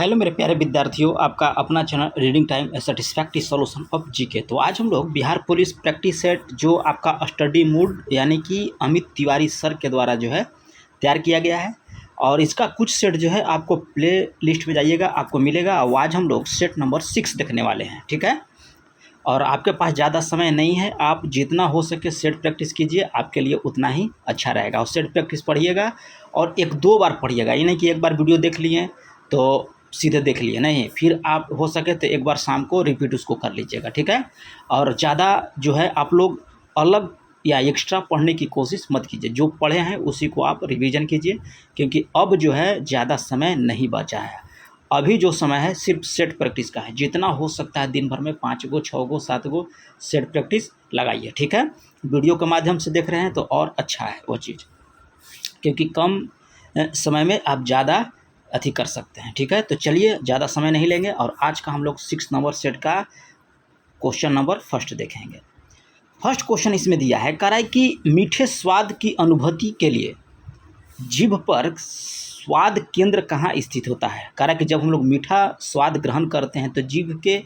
Hello मेरे प्यारे विद्यार्थियों, आपका अपना channel reading time satisfactory solution of GK. तो आज हम लोग बिहार पुलिस प्रैक्टिस सेट जो आपका स्टडी मूड यानी कि अमित तिवारी सर के द्वारा जो है तैयार किया गया है, और इसका कुछ सेट जो है आपको प्ले लिस्ट में जाइएगा आपको मिलेगा। और आज हम लोग सेट नंबर 6 देखने वाले हैं, ठीक है। और आपके पास ज़्यादा समय नहीं है, आप जितना हो सके सेट प्रैक्टिस कीजिए, आपके लिए उतना ही अच्छा रहेगा। और सेट प्रैक्टिस पढ़िएगा और 1-2 बार पढ़िएगा, ये नहीं कि एक बार वीडियो देख लिए तो सीधे देख लिए, नहीं, फिर आप हो सके तो एक बार शाम को रिपीट उसको कर लीजिएगा, ठीक है। और ज़्यादा जो है आप लोग अलग या एक्स्ट्रा पढ़ने की कोशिश मत कीजिए, जो पढ़े हैं उसी को आप रिवीजन कीजिए, क्योंकि अब जो है ज़्यादा समय नहीं बचा है। अभी जो समय है सिर्फ सेट प्रैक्टिस का है, जितना हो सकता है दिन भर में 5 गो 6 गो 7 गो सेट प्रैक्टिस लगाइए, ठीक है। वीडियो के माध्यम से देख रहे हैं तो और अच्छा है वो चीज़, क्योंकि कम समय में आप ज़्यादा अथी कर सकते हैं, ठीक है। तो चलिए ज़्यादा समय नहीं लेंगे और आज का हम लोग 6 नंबर सेट का क्वेश्चन नंबर फर्स्ट देखेंगे। फर्स्ट क्वेश्चन इसमें दिया है, कह रहा है कि मीठे स्वाद की अनुभूति के लिए जीभ पर स्वाद केंद्र कहाँ स्थित होता है। कह रहा है कि जब हम लोग मीठा स्वाद ग्रहण करते हैं तो जीभ के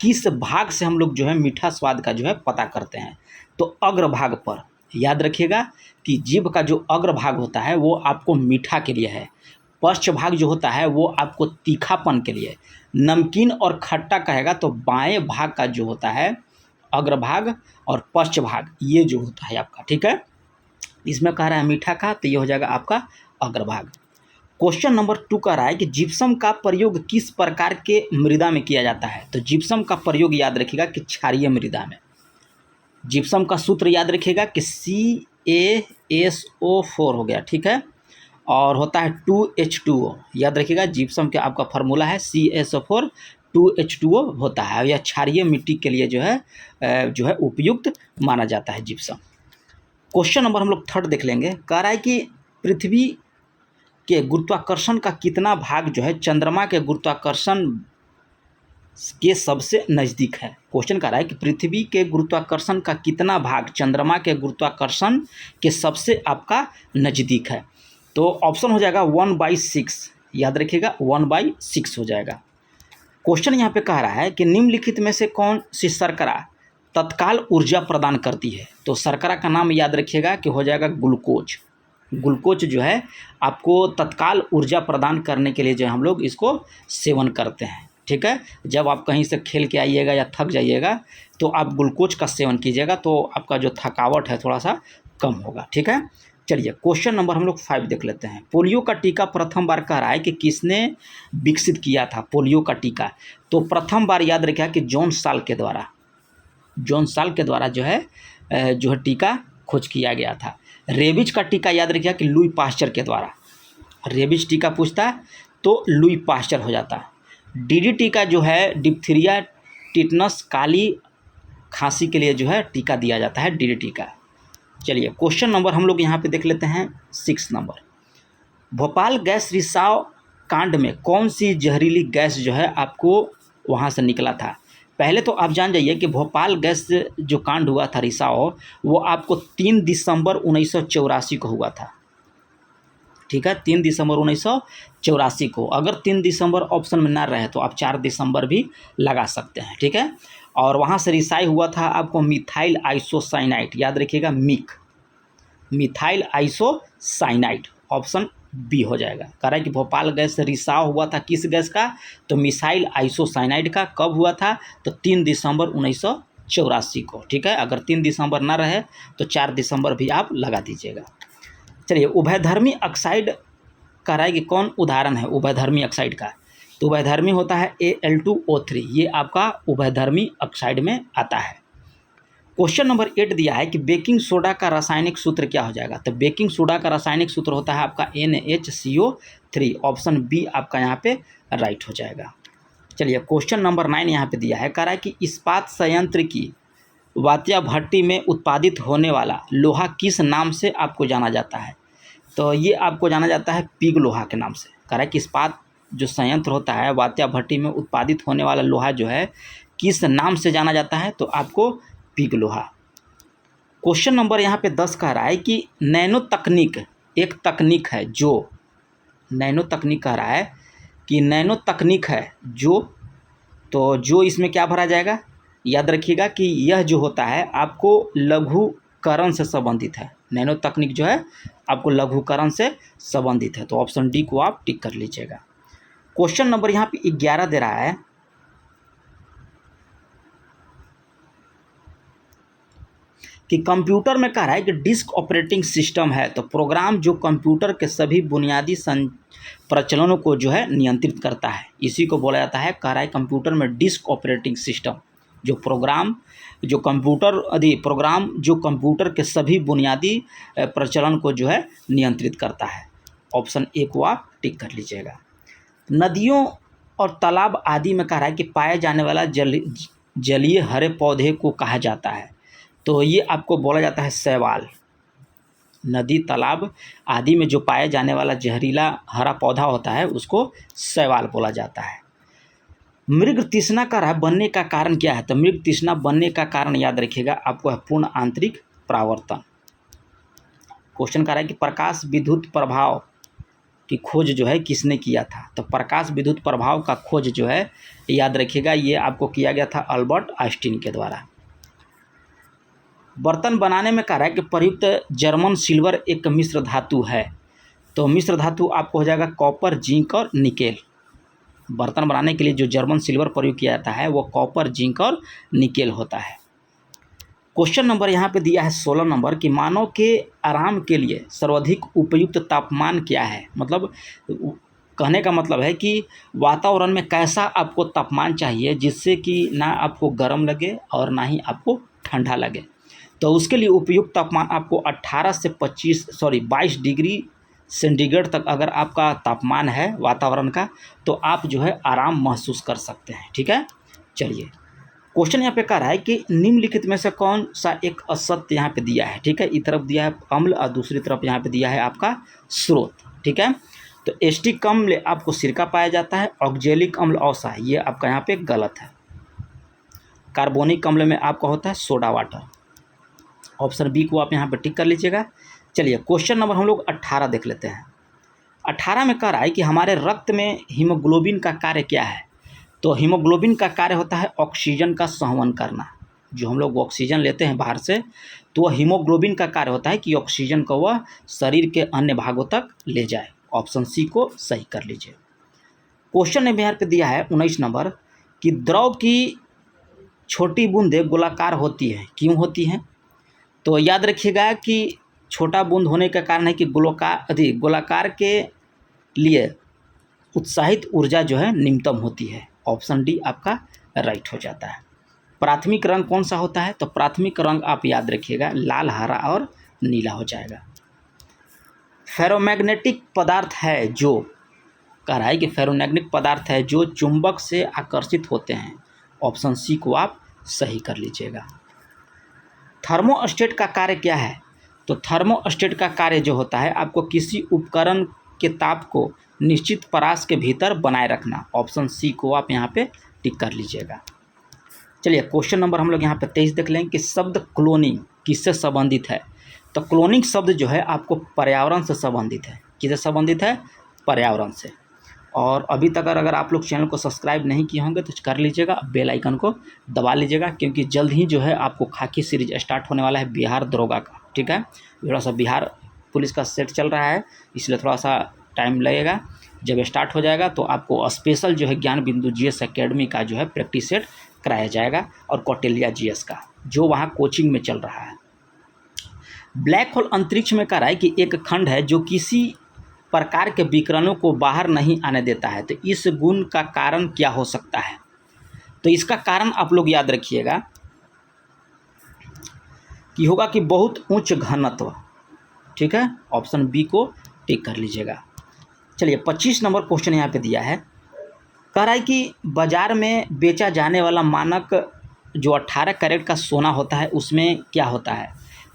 किस भाग से हम लोग जो है मीठा स्वाद का जो है पता करते हैं। तो अग्रभाग पर, याद रखिएगा कि जीभ का जो अग्रभाग होता है वो आपको मीठा के लिए है, पश्च भाग जो होता है वो आपको तीखापन के लिए। नमकीन और खट्टा कहेगा तो बाएं भाग का जो होता है अग्रभाग और पश्च भाग ये जो होता है आपका, ठीक है। इसमें कह रहा है मीठा का, तो ये हो जाएगा आपका अग्रभाग। क्वेश्चन नंबर 2 कह रहा है कि जिप्सम का प्रयोग किस प्रकार के मृदा में किया जाता है। तो जिप्सम का प्रयोग याद रखिएगा कि क्षारीय मृदा में। जिप्सम का सूत्र याद रखिएगा कि CaSO4 हो गया, ठीक है, और होता है 2H2O। याद रखिएगा जिप्सम के आपका फार्मूला है CaSO4 2H2O होता है। यह क्षारीय मिट्टी के लिए जो है उपयुक्त माना जाता है जिप्सम। क्वेश्चन नंबर हम लोग 3 देख लेंगे। कह रहा है कि पृथ्वी के गुरुत्वाकर्षण का कितना भाग जो है चंद्रमा के गुरुत्वाकर्षण के सबसे नज़दीक है। क्वेश्चन कह रहा है कि पृथ्वी के गुरुत्वाकर्षण का कितना भाग चंद्रमा के गुरुत्वाकर्षण के सबसे आपका नज़दीक है। तो ऑप्शन हो जाएगा 1/6, याद रखिएगा 1/6 हो जाएगा। क्वेश्चन यहाँ पे कह रहा है कि निम्नलिखित में से कौन सी शर्करा तत्काल ऊर्जा प्रदान करती है। तो शर्करा का नाम याद रखिएगा कि हो जाएगा ग्लूकोज। ग्लूकोज जो है आपको तत्काल ऊर्जा प्रदान करने के लिए जो है हम लोग इसको सेवन करते हैं, ठीक है। जब आप कहीं से खेल के आइएगा या थक जाइएगा तो आप ग्लूकोज का सेवन कीजिएगा, तो आपका जो थकावट है थोड़ा सा कम होगा, ठीक है। चलिए क्वेश्चन नंबर हम लोग 5 देख लेते हैं। पोलियो का टीका प्रथम बार कह रहा है कि किसने विकसित किया था पोलियो का टीका। तो प्रथम बार याद रखिएगा कि जॉन साल के द्वारा जो है टीका खोज किया गया था। रेबीज का टीका याद रखिएगा कि लुई पास्चर के द्वारा। रेबीज टीका पूछता है तो लुई पास्चर हो जाता है। DDT का जो है डिप्थीरिया टिटनस काली खांसी के लिए जो है टीका दिया जाता है DDT का। चलिए क्वेश्चन नंबर हम लोग यहाँ पे देख लेते हैं 6 नंबर। भोपाल गैस रिसाव कांड में कौन सी जहरीली गैस जो है आपको वहाँ से निकला था। पहले तो आप जान जाइए कि भोपाल गैस जो कांड हुआ था रिसाव, वो आपको 3 दिसंबर 1984 को हुआ था, ठीक है। 3 दिसंबर 1984 को। अगर 3 दिसंबर ऑप्शन में ना रहे तो आप 4 दिसंबर भी लगा सकते हैं, ठीक है। और वहाँ से रिसाई हुआ था आपको मिथाइल आइसोसाइनाइड, याद रखिएगा मिथाइल आइसोसाइनाइड, ऑप्शन बी हो जाएगा। कह रहा है कि भोपाल गैस से रिसाव हुआ था किस गैस का, तो मिथाइल आइसोसाइनाइड का। कब हुआ था, तो 3 दिसंबर 1984 को, ठीक है। अगर 3 दिसंबर ना रहे तो 4 दिसंबर भी आप लगा दीजिएगा। चलिए उभयधर्मी ऑक्साइड कह रहा है कि कौन उदाहरण है उभयधर्मी ऑक्साइड का। तो उभयधर्मी होता है Al2O3, ये आपका उभयधर्मी ऑक्साइड में आता है। क्वेश्चन नंबर 8 दिया है कि बेकिंग सोडा का रासायनिक सूत्र क्या हो जाएगा। तो बेकिंग सोडा का रासायनिक सूत्र होता है आपका NaHCO3, ऑप्शन बी आपका यहाँ पे राइट हो जाएगा। चलिए क्वेश्चन नंबर 9 यहाँ पे दिया है, कह रहा है कि इस्पात संयंत्र की वात्या भट्टी में उत्पादित होने वाला लोहा किस नाम से आपको जाना जाता है। तो ये आपको जाना जाता है पिग लोहा के नाम से। कह रहा है कि इस्पात जो संयंत्र होता है वात्या भट्टी में उत्पादित होने वाला लोहा जो है किस नाम से जाना जाता है, तो आपको पिग लोहा। क्वेश्चन नंबर यहाँ पे 10 कह रहा है कि नैनो तकनीक एक तकनीक है जो नैनो तकनीक कह रहा है कि नैनो तकनीक है जो इसमें क्या भरा जाएगा, याद रखिएगा कि यह जो होता है आपको लघुकरण से संबंधित है। नैनो तकनीक जो है आपको लघुकरण से संबंधित है, तो ऑप्शन डी को आप टिक कर लीजिएगा। क्वेश्चन नंबर यहाँ पे 11 दे रहा है कि कंप्यूटर में कह रहा है कि डिस्क ऑपरेटिंग सिस्टम है, तो प्रोग्राम जो कंप्यूटर के सभी बुनियादी प्रचलनों को जो है नियंत्रित करता है, इसी को बोला जाता है। कह रहा है कंप्यूटर में डिस्क ऑपरेटिंग सिस्टम जो कंप्यूटर के सभी बुनियादी प्रचलन को जो है नियंत्रित करता है। ऑप्शन ए को आप टिक कर लीजिएगा। नदियों और तालाब आदि में कह रहा है कि पाए जाने वाला जलीय हरे पौधे को कहा जाता है, तो ये आपको बोला जाता है शैवाल। नदी तालाब आदि में जो पाए जाने वाला जहरीला हरा पौधा होता है उसको शैवाल बोला जाता है। मृग तृष्णा का बनने का कारण क्या है, तो मृग तृष्णा बनने का कारण याद रखिएगा आपको है पूर्ण आंतरिक परावर्तन। क्वेश्चन कर रहा है कि प्रकाश विद्युत प्रभाव की खोज जो है किसने किया था, तो प्रकाश विद्युत प्रभाव का खोज जो है याद रखिएगा ये आपको किया गया था अल्बर्ट आइंस्टीन के द्वारा। बर्तन बनाने में कह रहा है कि प्रयुक्त जर्मन सिल्वर एक मिश्र धातु है, तो मिश्र धातु आपको हो जाएगा कॉपर, जिंक और निकेल। बर्तन बनाने के लिए जो जर्मन सिल्वर प्रयोग किया जाता है वो कॉपर, जिंक और निकेल होता है। क्वेश्चन नंबर यहाँ पे दिया है 16 नंबर कि मानव के आराम के लिए सर्वाधिक उपयुक्त तापमान क्या है, मतलब कहने का मतलब है कि वातावरण में कैसा आपको तापमान चाहिए जिससे कि ना आपको गर्म लगे और ना ही आपको ठंडा लगे। तो उसके लिए उपयुक्त तापमान आपको 18 से 22 डिग्री सेंटीग्रेड तक अगर आपका तापमान है वातावरण का तो आप जो है आराम महसूस कर सकते हैं। ठीक है, चलिए क्वेश्चन यहाँ पे कह रहा है कि निम्नलिखित में से कौन सा एक असत्य यहाँ पे दिया है। ठीक है, एक तरफ दिया है अम्ल और दूसरी तरफ यहाँ पे दिया है आपका स्रोत। ठीक है, तो एस्टिक अम्ल आपको सिरका पाया जाता है, ऑक्जेलिक अम्ल औसा, ये आपका यहाँ पे गलत है। कार्बोनिक अम्ल में आपका होता है सोडा वाटर। ऑप्शन बी को आप यहाँ पे टिक कर लीजिएगा। चलिए क्वेश्चन नंबर हम लोग 18 देख लेते हैं। 18 में कह रहा है कि हमारे रक्त में हीमोग्लोबिन का कार्य क्या है, तो हीमोग्लोबिन का कार्य होता है ऑक्सीजन का संवहन करना। जो हम लोग ऑक्सीजन लेते हैं बाहर से तो वह हीमोग्लोबिन का कार्य होता है कि ऑक्सीजन को वह शरीर के अन्य भागों तक ले जाए। ऑप्शन सी को सही कर लीजिए। क्वेश्चन ने यहाँ पे दिया है 19 नंबर कि द्रव की छोटी बूंदें गोलाकार होती है, क्यों होती हैं, तो याद रखिएगा कि छोटा बूंद होने का कारण है कि गोलाकार के लिए उत्साहित ऊर्जा जो है निम्नतम होती है। ऑप्शन डी आपका राइट हो जाता है। प्राथमिक रंग कौन सा होता है, तो प्राथमिक रंग आप याद रखिएगा लाल, हरा और नीला हो जाएगा। फेरोमैग्नेटिक पदार्थ है जो कह रहा है कि फेरोमैग्नेटिक पदार्थ है जो चुंबक से आकर्षित होते हैं। ऑप्शन सी को आप सही कर लीजिएगा। थर्मोस्टेट का कार्य क्या है, तो थर्मोस्टेट का कार्य जो होता है आपको किसी उपकरण के ताप को निश्चित परास के भीतर बनाए रखना। ऑप्शन सी को आप यहाँ पे टिक कर लीजिएगा। चलिए क्वेश्चन नंबर हम लोग यहाँ पे 23 देख लेंगे कि शब्द क्लोनिंग किससे संबंधित है, तो क्लोनिंग शब्द जो है आपको पर्यावरण से संबंधित है। किससे संबंधित है, पर्यावरण से। और अभी तक अगर आप लोग चैनल को सब्सक्राइब नहीं किए होंगे तो कर लीजिएगा, बेल आइकन को दबा लीजिएगा, क्योंकि जल्द ही जो है आपको खाकी सीरीज स्टार्ट होने वाला है बिहार दरोगा का। ठीक है, थोड़ा सा बिहार पुलिस का सेट चल रहा है इसलिए थोड़ा सा टाइम लगेगा। जब स्टार्ट हो जाएगा तो आपको स्पेशल जो है ज्ञान बिंदु जीएस एकेडमी का जो है प्रैक्टिस सेट कराया जाएगा और कौटिल्य जीएस का जो वहाँ कोचिंग में चल रहा है। ब्लैक होल अंतरिक्ष में कह रहा है कि एक खंड है जो किसी प्रकार के विकिरणों को बाहर नहीं आने देता है, तो इस गुण का कारण क्या हो सकता है, तो इसका कारण आप लोग याद रखिएगा कि होगा कि बहुत उच्च घनत्व। ठीक है, ऑप्शन बी को टिक कर लीजिएगा। चलिए 25 नंबर क्वेश्चन यहाँ पे दिया है, कह रहा है कि बाजार में बेचा जाने वाला मानक जो 18 कैरेट का सोना होता है उसमें क्या होता है,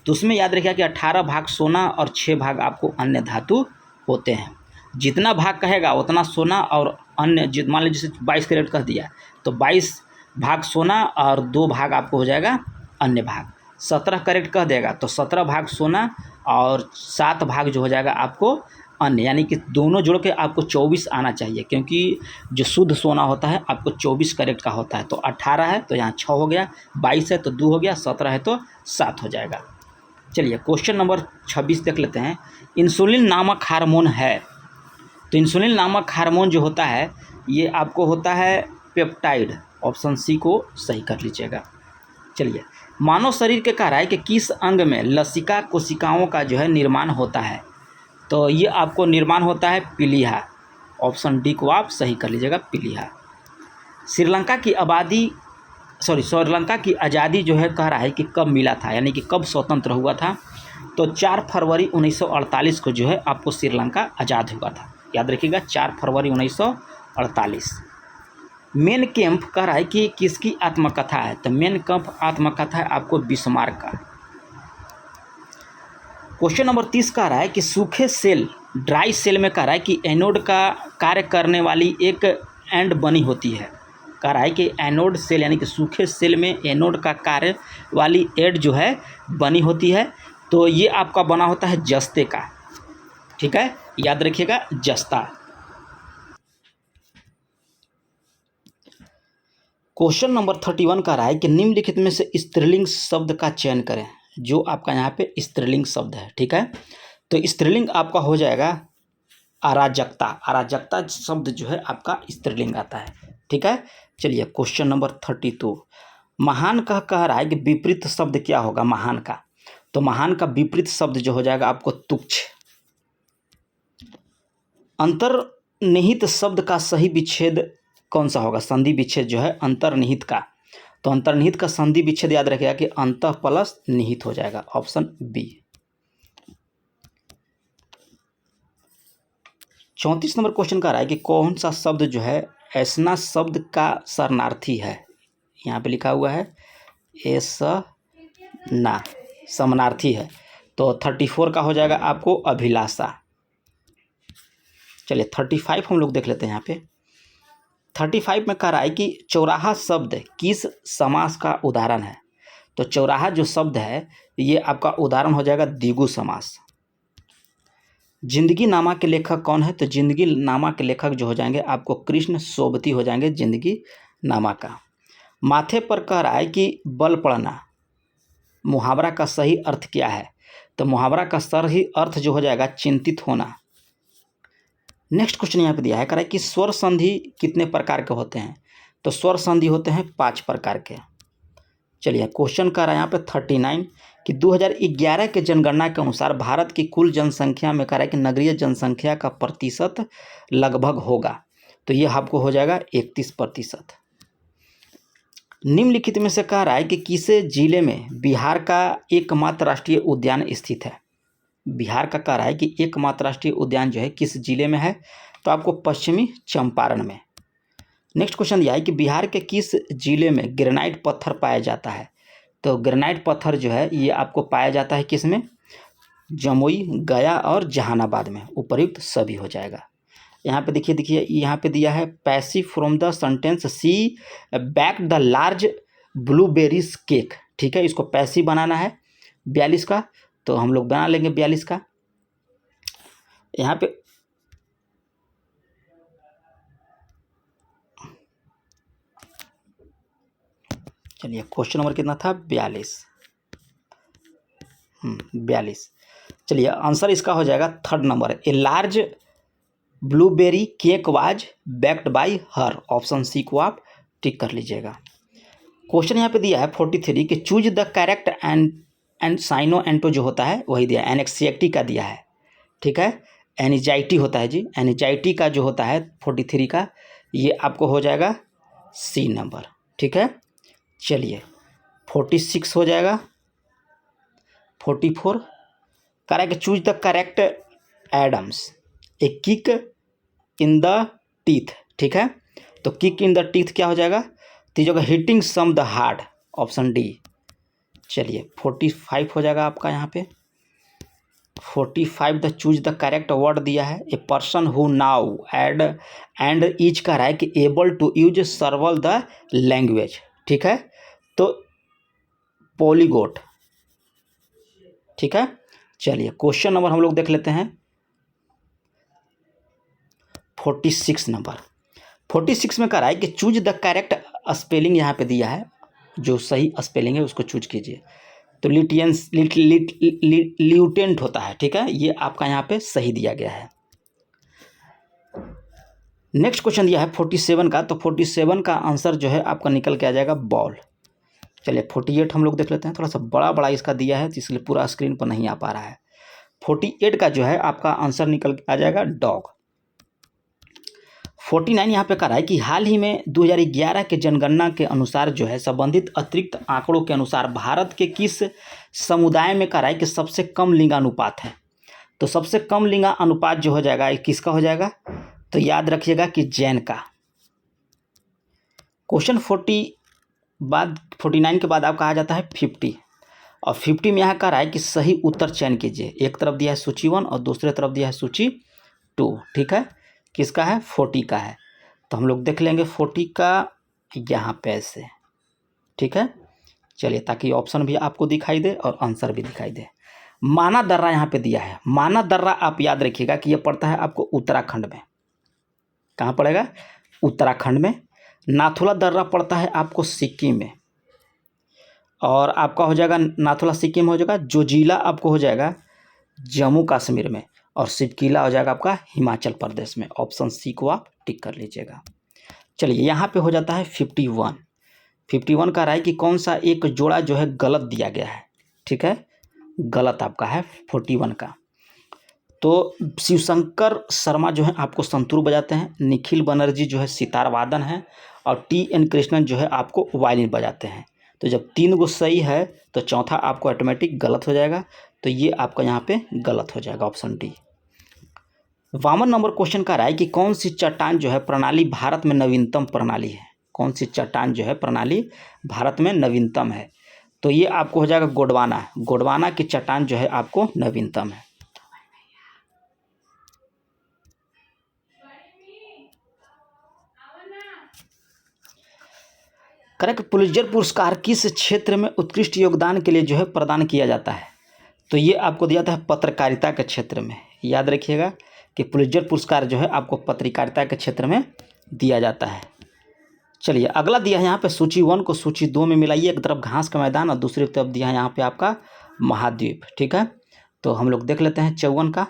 तो उसमें याद रखिएगा कि 18 भाग सोना और 6 भाग आपको अन्य धातु होते हैं। जितना भाग कहेगा उतना सोना और अन्य, मान लीजिए जैसे 22 कैरेट कह दिया तो 22 भाग सोना और 2 भाग आपको हो जाएगा अन्य भाग। 17 कैरेट कह देगा तो 17 भाग सोना और 7 भाग जो हो जाएगा आपको अन्य, यानी कि दोनों जोड़ के आपको 24 आना चाहिए, क्योंकि जो शुद्ध सोना होता है आपको 24 कैरेट का होता है। तो 18 है तो यहाँ 6 हो गया, 22 है तो 2 हो गया, 17 है तो 7 हो जाएगा। चलिए क्वेश्चन नंबर 26 देख लेते हैं। इंसुलिन नामक हार्मोन है, तो इंसुलिन नामक हार्मोन जो होता है ये आपको होता है पेप्टाइड। ऑप्शन सी को सही कर लीजिएगा। चलिए, मानव शरीर के कह रहा है कि किस अंग में लसिका कोशिकाओं का जो है निर्माण होता है, तो ये आपको निर्माण होता है पीलिया। ऑप्शन डी को आप सही कर लीजिएगा, पीलिया। श्रीलंका की आज़ादी जो है कह रहा है कि कब मिला था, यानी कि कब स्वतंत्र हुआ था, तो 4 फरवरी 1948 को जो है आपको श्रीलंका आज़ाद हुआ था। याद रखिएगा, 4 फरवरी 1948। मेन कैंप कह रहा है कि किसकी आत्मकथा है, तो मेन कैंप आत्मकथा है आपको बिस्मार्क का। क्वेश्चन नंबर 30 कह रहा है कि सूखे सेल, ड्राई सेल में कह रहा है कि एनोड का कार्य करने वाली एक एंड बनी होती है। कह रहा है कि एनोड सेल यानी कि सूखे सेल में एनोड का कार्य वाली एड जो है बनी होती है, तो ये आपका बना होता है जस्ते का। ठीक है, याद रखिएगा, जस्ता। क्वेश्चन नंबर 31 कह रहा है कि निम्नलिखित में से स्त्रीलिंग शब्द का चयन करें, जो आपका यहाँ पे स्त्रीलिंग शब्द है। ठीक है, तो स्त्रीलिंग आपका हो जाएगा अराजकता। अराजकता शब्द जो है आपका स्त्रीलिंग आता है। ठीक है, चलिए क्वेश्चन नंबर 32। महान का कह रहा है कि विपरीत शब्द क्या होगा महान का, तो महान का विपरीत शब्द जो हो जाएगा आपको तुच्छ। अंतर्निहित शब्द का सही विच्छेद कौन सा होगा, संधि विच्छेद जो है अंतर्निहित का, तो अंतर्निहित का संधि विच्छेद याद रखिएगा कि अंतः प्लस निहित हो जाएगा, ऑप्शन बी। 34 नंबर क्वेश्चन का रहा है कि कौन सा शब्द जो है ऐसना शब्द का शरणार्थी है। यहाँ पे लिखा हुआ है ऐसना समानार्थी है, तो 34 का हो जाएगा आपको अभिलाषा। चलिए 35 हम लोग देख लेते हैं। यहाँ पे 35 में कह रहा है कि चौराहा शब्द किस समास का उदाहरण है, तो चौराहा जो शब्द है ये आपका उदाहरण हो जाएगा द्विगु समास। जिंदगी नामा के लेखक कौन है, तो जिंदगी नामा के लेखक जो हो जाएंगे आपको कृष्ण सोबती हो जाएंगे जिंदगी नामा का। माथे पर कह रहा है कि बल पड़ना, मुहावरा का सही अर्थ क्या है, तो मुहावरा का सही अर्थ जो हो जाएगा चिंतित होना। नेक्स्ट क्वेश्चन यहाँ पे दिया है, कह रहा है कि स्वर संधि कितने प्रकार के होते हैं, तो स्वर संधि होते हैं 5 प्रकार के। चलिए क्वेश्चन कह रहा है यहाँ पे 39 कि 2011 के जनगणना के अनुसार भारत की कुल जनसंख्या में कह रहा है कि नगरीय जनसंख्या का प्रतिशत लगभग होगा, तो ये आपको हो जाएगा 31%। निम्नलिखित में से कह रहा है कि किस जिले में बिहार का एकमात्र राष्ट्रीय उद्यान स्थित है। बिहार का कह रहा है कि एकमात्र राष्ट्रीय उद्यान जो है किस जिले में है, तो आपको पश्चिमी चंपारण में। नेक्स्ट क्वेश्चन दिया है कि बिहार के किस जिले में ग्रेनाइट पत्थर पाया जाता है, तो ग्रेनाइट पत्थर जो है ये आपको पाया जाता है किस में, जमुई, गया और जहानाबाद में। उपर्युक्त सभी हो जाएगा। यहाँ पे देखिए यहाँ पे दिया है passive from the sentence she bake the large blueberries cake. ठीक है, इसको पैसिव बनाना है 42 का, तो हम लोग बना लेंगे 42 का। यहाँ पे चलिए क्वेश्चन नंबर कितना था 42। 42। चलिए आंसर इसका हो जाएगा 3rd number, a large blueberry cake was baked by her. Option C को आप टिक कर लीजिएगा। क्वेश्चन यहाँ पे दिया है 43 कि चूज द करेक्ट एंड साइनो एंटो जो होता है वही दिया है, एनेक्साइटी का दिया है। ठीक है, एनिजाइटी होता है जी, एनिजाइटी का जो होता है 43 का ये आपको हो जाएगा सी नंबर। ठीक है, चलिए 46 हो जाएगा। 44 correct, choose the correct idioms a kick in the teeth. ठीक है, तो किक इन द टीथ क्या हो जाएगा, तीजों hitting some the hard, option D. चलिए 45 हो जाएगा आपका यहाँ पे। 45 the choose the correct word दिया है, a person who now and is का रहा है कि able to use several the language. ठीक है, तो पॉलीगोट। ठीक है, चलिए क्वेश्चन नंबर हम लोग देख लेते हैं 46 नंबर। 46 में कह रहा है कि चूज द करेक्ट स्पेलिंग, यहाँ पे दिया है जो सही स्पेलिंग है उसको चूज कीजिए। तो ल्यूटेंट होता है, ठीक है, ये आपका यहाँ पे सही दिया गया है। नेक्स्ट क्वेश्चन दिया है 47 का, तो 47 का आंसर जो है आपका निकल के आ जाएगा बॉल। चलिए 48 हम लोग देख लेते हैं, थोड़ा सा बड़ा बड़ा इसका दिया है तो इसलिए पूरा स्क्रीन पर नहीं आ पा रहा है। 48 का जो है आपका आंसर निकल के आ जाएगा डॉग। 49 यहाँ पे कह रहा है कि हाल ही में 2011 के जनगणना के अनुसार जो है संबंधित अतिरिक्त आंकड़ों के अनुसार भारत के किस समुदाय में कह रहा है कि सबसे कम लिंगानुपात है। तो सबसे कम लिंगानुपात जो हो जाएगा ये किसका हो जाएगा, तो याद रखिएगा कि जैन का। क्वेश्चन 49 के बाद आपका आ जाता है 50, और 50 में यहाँ कह रहा है कि सही उत्तर चयन कीजिए। एक तरफ दिया है सूची 1 और दूसरे तरफ दिया है सूची 2, ठीक है, किसका है, 40 का है। तो हम लोग देख लेंगे 40 का यहाँ पे ऐसे, ठीक है। चलिए ताकि ऑप्शन भी आपको दिखाई दे और आंसर भी दिखाई दे। माना दर्रा यहाँ पे दिया है। माना दर्रा आप याद रखिएगा कि ये पड़ता है आपको उत्तराखंड में। कहाँ पड़ेगा, उत्तराखंड में। नाथुला दर्रा पड़ता है आपको सिक्किम में, और आपका हो जाएगा नाथुला सिक्किम हो जाएगा। जोजिला आपको हो जाएगा जम्मू कश्मीर में, और शिवकीला हो जाएगा आपका हिमाचल प्रदेश में। ऑप्शन सी को आप टिक कर लीजिएगा। चलिए यहाँ पे हो जाता है 51 का रहा है कि कौन सा एक जोड़ा जो है गलत दिया गया है, ठीक है, गलत आपका है 41 का। तो शिवशंकर शर्मा जो है आपको संतूर बजाते हैं, निखिल बनर्जी जो है सितार वादन है, और TN कृष्णन जो है आपको वायलिन बजाते हैं। तो जब 3 गो सही है तो चौथा आपको ऑटोमेटिक गलत हो जाएगा, तो ये आपका यहाँ पे गलत हो जाएगा, ऑप्शन डी। 52 नंबर क्वेश्चन का रहा है कि कौन सी चट्टान जो है प्रणाली भारत में नवीनतम प्रणाली है। कौन सी चट्टान जो है प्रणाली भारत में नवीनतम है, तो ये आपको हो जाएगा गोंडवाना। गोंडवाना की चट्टान जो है आपको नवीनतम है। करेक्ट, पुलित्जर पुरस्कार किस क्षेत्र में उत्कृष्ट योगदान के लिए जो है प्रदान किया जाता है, तो ये आपको दिया जाता है पत्रकारिता के क्षेत्र में। याद रखिएगा कि पुलित्जर पुरस्कार जो है आपको पत्रकारिता के क्षेत्र में दिया जाता है। चलिए अगला दिया है यहाँ पे सूची 1 को सूची 2 में मिलाइए। एक तरफ घास का मैदान और दूसरी तरफ दिया है यहाँ पे आपका महाद्वीप, ठीक है। तो हम लोग देख लेते हैं 54 का।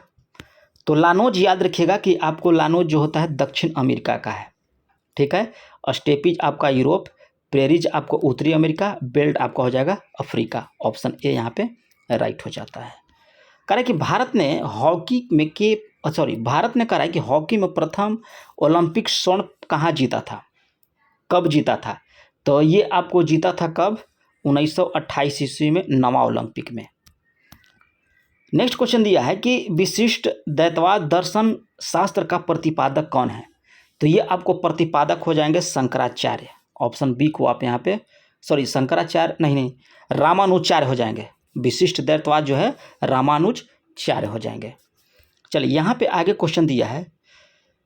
तो लानोज याद रखिएगा कि आपको लानोज जो होता है दक्षिण अमेरिका का है, ठीक है। स्टेपीज आपका यूरोप, प्रेरीज आपको उत्तरी अमेरिका, बेल्ट आपका हो जाएगा अफ्रीका। ऑप्शन ए यहाँ पे राइट हो जाता है। कह रहा है कि भारत ने कहा है कि हॉकी में प्रथम ओलंपिक स्वर्ण कहाँ जीता था, कब जीता था, तो ये आपको जीता था कब, 1928 ईस्वी में नवा ओलंपिक में। नेक्स्ट क्वेश्चन दिया है कि विशिष्ट द्वैतवाद दर्शन शास्त्र का प्रतिपादक कौन है, तो ये आपको प्रतिपादक हो जाएंगे शंकराचार्य। ऑप्शन बी को आप यहाँ पे शंकराचार्य नहीं रामानुजाचार्य हो जाएंगे। विशिष्ट द्वैतवाद जो है रामानुजाचार्य हो जाएंगे। चलिए यहाँ पे आगे क्वेश्चन दिया है।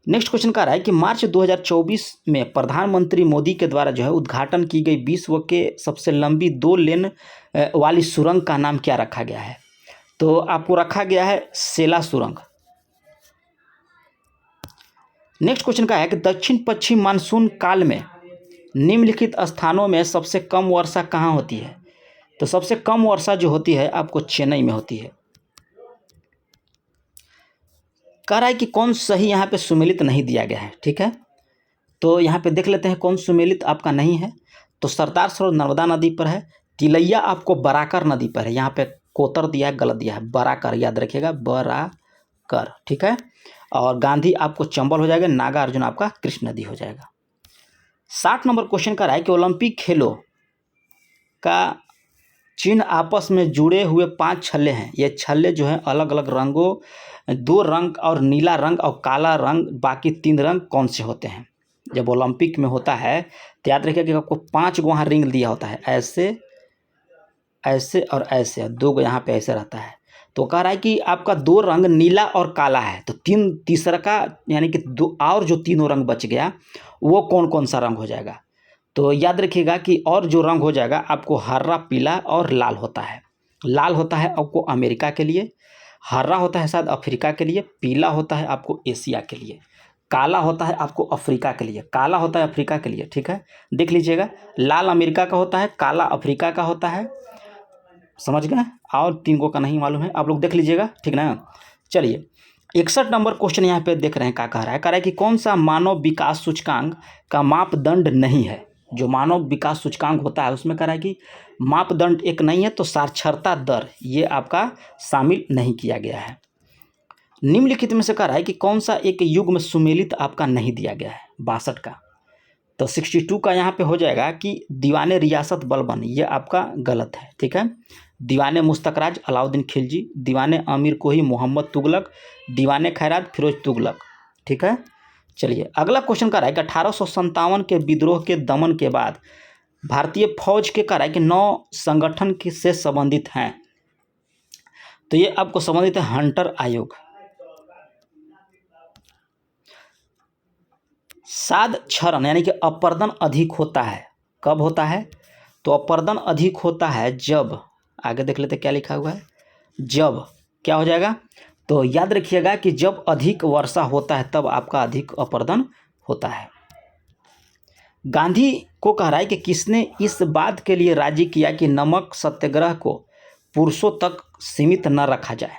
नेक्स्ट क्वेश्चन का रहा है कि मार्च 2024 में प्रधानमंत्री मोदी के द्वारा जो है उद्घाटन की गई विश्व के सबसे लंबी 2 लेन वाली सुरंग का नाम क्या रखा गया है, तो आपको रखा गया है सेला सुरंग। नेक्स्ट क्वेश्चन का है कि दक्षिण पश्चिम मानसून काल में निम्नलिखित स्थानों में सबसे कम वर्षा कहाँ होती है, तो सबसे कम वर्षा जो होती है आपको चेन्नई में होती है। कह रहा है कि कौन सही यहाँ पे सुमेलित नहीं दिया गया है, ठीक है। तो यहाँ पे देख लेते हैं कौन सुमेलित आपका नहीं है। तो सरदार सरोवर नर्मदा नदी पर है, तिलैया आपको बराकर नदी पर है। यहाँ पे कोतर दिया है, गलत दिया है, बराकर याद रखिएगा, बराकर, ठीक है। और गांधी आपको चंबल हो जाएगा, नागा अर्जुन आपका कृष्ण नदी हो जाएगा। 60 नंबर क्वेश्चन का रहा है कि ओलंपिक खेलों का चिन्ह आपस में जुड़े हुए 5 छल्ले हैं। ये छल्ले जो हैं अलग अलग रंगों, 2 रंग और नीला रंग और काला रंग, बाकी 3 रंग कौन से होते हैं। जब ओलंपिक में होता है तो याद रखिए कि आपको 5 गो वहाँ रिंग दिया होता है, ऐसे ऐसे और ऐसे, 2 गो यहाँ पे ऐसे रहता है। तो कह रहा है कि आपका 2 रंग नीला और काला है, तो तीसरा का यानी कि 2 और जो तीनों रंग बच गया वो कौन कौन सा रंग हो जाएगा। तो याद रखिएगा कि और जो रंग हो जाएगा आपको हरा, पीला और लाल होता है। लाल होता है आपको अमेरिका के लिए, हरा होता है शायद अफ्रीका के लिए, पीला होता है आपको एशिया के लिए। काला होता है आपको अफ्रीका के लिए, काला होता है अफ्रीका के लिए, ठीक है, देख लीजिएगा। लाल अमेरिका का होता है, काला अफ्रीका का होता है, समझ गए। और 3 को का नहीं मालूम है, आप लोग देख लीजिएगा, ठीक ना। चलिए 61 नंबर क्वेश्चन यहाँ पे देख रहे हैं, क्या कह रहा है कि कौन सा मानव विकास सूचकांक का मापदंड नहीं है। जो मानव विकास सूचकांक होता है उसमें कह रहा है कि मापदंड एक नहीं है, तो साक्षरता दर ये आपका शामिल नहीं किया गया है। निम्नलिखित में से कह रहा है कि कौन सा एक युग में सुमेलित आपका नहीं दिया गया है, 62 का। तो 62 का यहाँ पे हो जाएगा कि दीवाने रियासत बलबन, ये आपका गलत है, ठीक है। दीवाने मुस्तकराज अलाउद्दीन खिलजी, दीवाने अमीर कोही मोहम्मद तुगलक, दीवाने खैरात फिरोज तुगलक, ठीक है। चलिए अगला क्वेश्चन कर रहा है कि 1857 के विद्रोह के दमन के बाद भारतीय फौज के कह रहा है कि 9 संगठन से संबंधित हैं। तो ये आपको संबंधित है हंटर आयोग। साध क्षरण यानी कि अपर्दन अधिक होता है, कब होता है? तो अपर्दन अधिक होता है जब, आगे देख लेते क्या लिखा हुआ है, जब क्या हो जाएगा, तो याद रखिएगा कि जब अधिक वर्षा होता है तब आपका अधिक अपर्दन होता है। गांधी को कह रहा है कि किसने इस बात के लिए राजी किया कि नमक सत्याग्रह को पुरुषों तक सीमित न रखा जाए।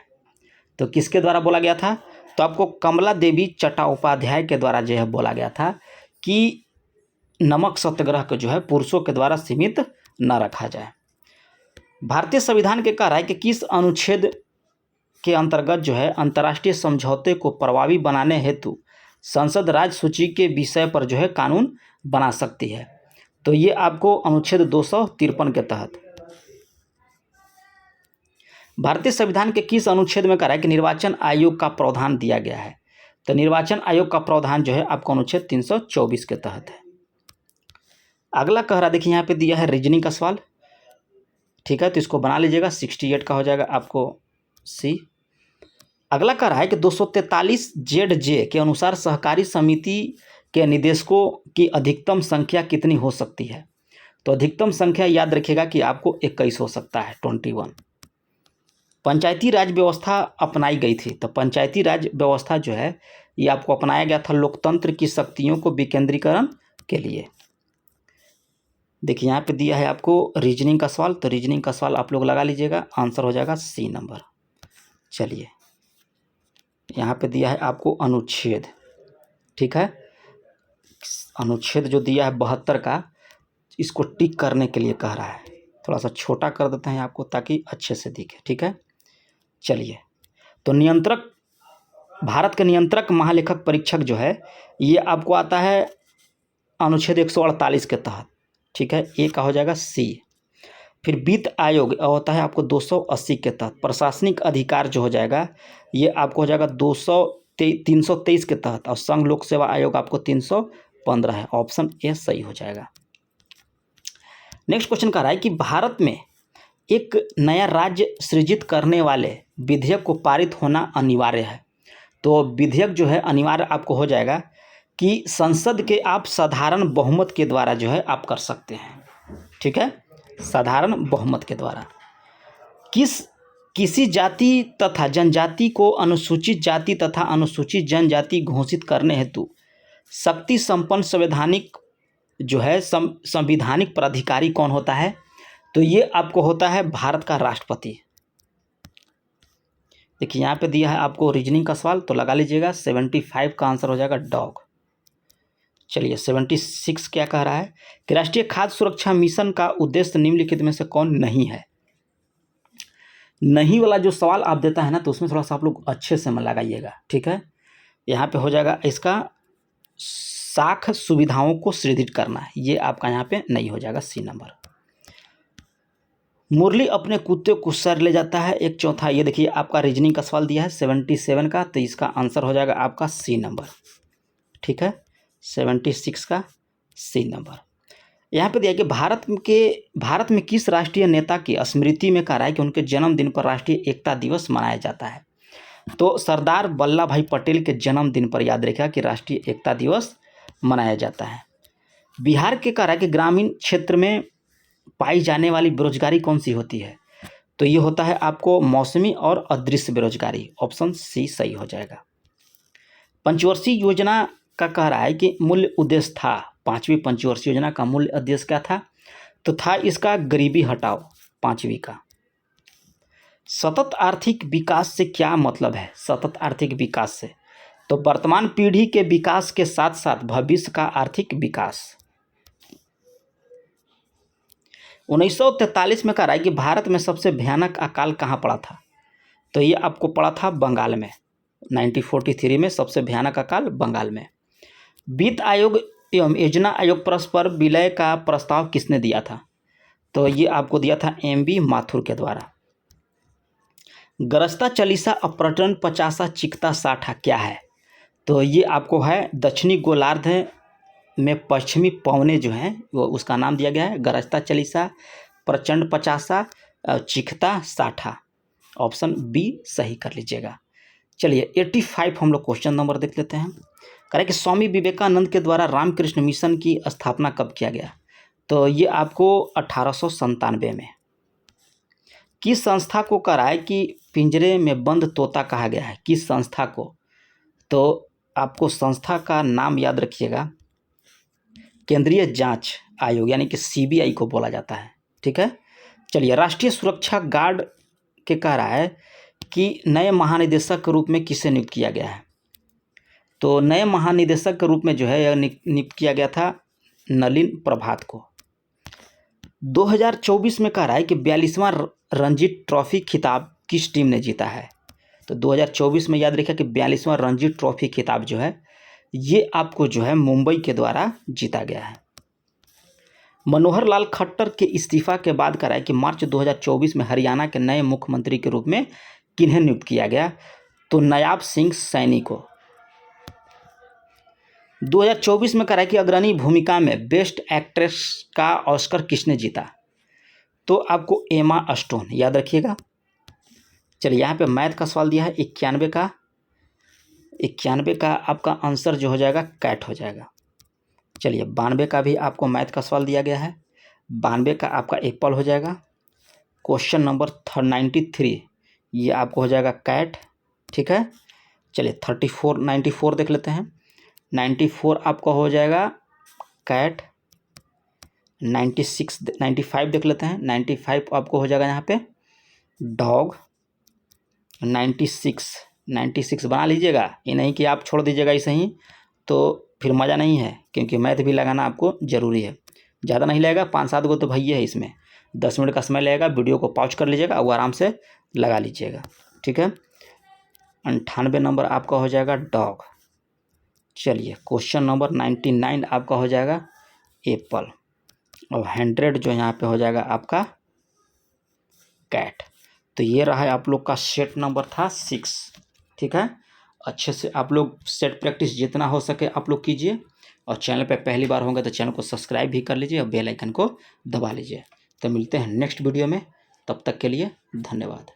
तो किसके द्वारा बोला गया था? तो आपको कमला देवी चट्टोपाध्याय के द्वारा जो है बोला गया था कि नमक सत्याग्रह को जो है पुरुषों के द्वारा सीमित न रखा जाए। भारतीय संविधान के कह रहा है कि किस अनुच्छेद के अंतर्गत जो है अंतर्राष्ट्रीय समझौते को प्रभावी बनाने हेतु संसद राज्य सूची के विषय पर जो है कानून बना सकती है। तो ये आपको अनुच्छेद 253 के तहत। भारतीय संविधान के किस अनुच्छेद में कह रहा है कि निर्वाचन आयोग का प्रावधान दिया गया है? तो निर्वाचन आयोग का प्रावधान जो है आपको अनुच्छेद 324 के तहत है। अगला कह रहा देखिए यहाँ पे दिया है रीजनिंग का सवाल, ठीक है, तो इसको बना लीजिएगा, 68 का हो जाएगा आपको सी। अगला कह रहा है कि 243 ZJ के अनुसार सहकारी समिति के निदेशकों की अधिकतम संख्या कितनी हो सकती है? तो अधिकतम संख्या याद रखिएगा कि आपको 21 हो सकता है, 21। पंचायती राज व्यवस्था अपनाई गई थी, तो पंचायती राज व्यवस्था जो है ये आपको अपनाया गया था लोकतंत्र की शक्तियों को विकेंद्रीकरण के लिए। देखिए यहाँ पे दिया है आपको रीजनिंग का सवाल, तो रीजनिंग का सवाल आप लोग लगा लीजिएगा, आंसर हो जाएगा सी नंबर। चलिए यहाँ पे दिया है आपको अनुच्छेद, ठीक है, अनुच्छेद जो दिया है 72 का, इसको टिक करने के लिए कह रहा है, थोड़ा सा छोटा कर देते हैं आपको ताकि अच्छे से दिखे, ठीक है। चलिए तो नियंत्रक, भारत के नियंत्रक महालेखक परीक्षक जो है ये आपको आता है अनुच्छेद 148 के तहत, ठीक है, ए का हो जाएगा सी। फिर वित्त आयोग होता है आपको 280 के तहत। प्रशासनिक अधिकार जो हो जाएगा ये आपको हो जाएगा 323 के तहत, और संघ लोक सेवा आयोग आपको 315 है, ऑप्शन ए सही हो जाएगा। नेक्स्ट क्वेश्चन कह रहा है कि भारत में एक नया राज्य सृजित करने वाले विधेयक को पारित होना अनिवार्य है। तो विधेयक जो है अनिवार्य आपको हो जाएगा कि संसद के आप साधारण बहुमत के द्वारा जो है आप कर सकते हैं, ठीक है, साधारण बहुमत के द्वारा। किसी जाति तथा जनजाति को अनुसूचित जाति तथा अनुसूचित जनजाति घोषित करने हेतु शक्ति संपन्न संवैधानिक जो है संवैधानिक प्राधिकारी कौन होता है? तो ये आपको होता है भारत का राष्ट्रपति। देखिए यहाँ पे दिया है आपको रीजनिंग का सवाल, तो लगा लीजिएगा, 75 का आंसर हो जाएगा डॉग। चलिए 76 क्या कह रहा है कि राष्ट्रीय खाद्य सुरक्षा मिशन का उद्देश्य निम्नलिखित में से कौन नहीं है? नहीं वाला जो सवाल आप देता है ना, तो उसमें थोड़ा सा आप लोग अच्छे से मन लगाइएगा, ठीक है। यहाँ पे हो जाएगा इसका साख सुविधाओं को सृजित करना, ये आपका यहाँ पे नहीं हो जाएगा, सी नंबर। मुरली अपने कुत्ते को सर ले जाता है 1/4, ये देखिए आपका रीजनिंग का सवाल दिया है 77 का, तो इसका आंसर हो जाएगा आपका सी नंबर, ठीक है, 76 का सी नंबर। यहाँ पे दिया कि भारत में किस राष्ट्रीय नेता की स्मृति में कह रहा है कि उनके जन्मदिन पर राष्ट्रीय एकता दिवस मनाया जाता है? तो सरदार वल्लभ भाई पटेल के जन्मदिन पर याद रखिएगा कि राष्ट्रीय एकता दिवस मनाया जाता है। बिहार के कह रहा है कि ग्रामीण क्षेत्र में पाई जाने वाली बेरोजगारी कौन सी होती है? तो ये होता है आपको मौसमी और अदृश्य बेरोजगारी, ऑप्शन सी सही हो जाएगा। पंचवर्षीय योजना का कह रहा है कि मूल्य उद्देश्य था, 5वीं पंचवर्षीय योजना का मूल्य उद्देश्य क्या था, तो था इसका गरीबी हटाओ, 5वीं का। सतत आर्थिक विकास से क्या मतलब है, सतत आर्थिक विकास से, तो वर्तमान पीढ़ी के विकास के साथ साथ भविष्य का आर्थिक विकास। 1943 में कह रहा है कि भारत में सबसे भयानक अकाल कहाँ पड़ा था, तो ये आपको पड़ा था बंगाल में। 1943 में सबसे भयानक अकाल बंगाल में। वित्त आयोग एवं योजना आयोग परस्पर विलय का प्रस्ताव किसने दिया था, तो ये आपको दिया था एम.बी. माथुर के द्वारा। गरजता चालीसा अपरटन 50 चिकता 60 क्या है, तो ये आपको है दक्षिणी गोलार्ध में पश्चिमी पवने जो हैं वो उसका नाम दिया गया है। गरजता चालीसा, प्रचंड 50, चिकता 60, ऑप्शन बी सही कर लीजिएगा। चलिए 85 हम लोग क्वेश्चन नंबर देख लेते हैं। कह रहे कि स्वामी विवेकानंद के द्वारा रामकृष्ण मिशन की स्थापना कब किया गया, तो ये आपको 1897 में। किस संस्था को कह रहा है कि पिंजरे में बंद तोता कहा गया है, किस संस्था को, तो आपको संस्था का नाम याद रखिएगा, केंद्रीय जांच आयोग यानी कि सीबीआई को बोला जाता है। ठीक है। चलिए राष्ट्रीय सुरक्षा गार्ड के कह रहा है कि नए महानिदेशक के रूप में किसे नियुक्त किया गया है, तो नए महानिदेशक के रूप में जो है यह नियुक्त किया गया था नलिन प्रभात को। 2024 में कह रहा है कि 42वां रणजी ट्रॉफी खिताब किस टीम ने जीता है, तो 2024 में याद रखिए कि 42वां रणजी ट्रॉफी खिताब जो है ये आपको जो है मुंबई के द्वारा जीता गया है। मनोहर लाल खट्टर के इस्तीफा के बाद कह रहा है कि मार्च 2024 में हरियाणा के नए मुख्यमंत्री के रूप में किन्हें नियुक्त किया गया, तो नायाब सिंह सैनी को। 2024 में कह रहा है कि अग्रणी भूमिका में बेस्ट एक्ट्रेस का ऑस्कर किसने जीता, तो आपको एमा स्टोन याद रखिएगा। चलिए यहाँ पे मैथ का सवाल दिया है 91 का आपका आंसर जो हो जाएगा कैट हो जाएगा। चलिए 92 का भी आपको मैथ का सवाल दिया गया है, 92 का आपका एप्पल हो जाएगा। क्वेश्चन नंबर 93 ये आपको हो जाएगा कैट। ठीक है। चलिए 94 देख लेते हैं। 94 आपका हो जाएगा कैट। 95 देख लेते हैं। 95 आपको हो जाएगा यहाँ पे डॉग। 96 बना लीजिएगा, ये नहीं कि आप छोड़ दीजिएगा ऐसे ही, तो फिर मज़ा नहीं है, क्योंकि मैथ भी लगाना आपको ज़रूरी है। ज़्यादा नहीं लगेगा, 5-7 गो तो भैया है इसमें, 10 मिनट का समय लगेगा। वीडियो को पॉज कर लीजिएगा और आराम से लगा लीजिएगा। ठीक है। 98 नंबर आपका हो जाएगा डॉग। चलिए क्वेश्चन नंबर 99 आपका हो जाएगा एप्पल, और 100 जो यहाँ पे हो जाएगा आपका कैट। तो ये रहा है आप लोग का सेट नंबर था 6। ठीक है। अच्छे से आप लोग सेट प्रैक्टिस जितना हो सके आप लोग कीजिए, और चैनल पे पहली बार होंगे तो चैनल को सब्सक्राइब भी कर लीजिए और बेल आइकन को दबा लीजिए। तो मिलते हैं नेक्स्ट वीडियो में, तब तक के लिए धन्यवाद।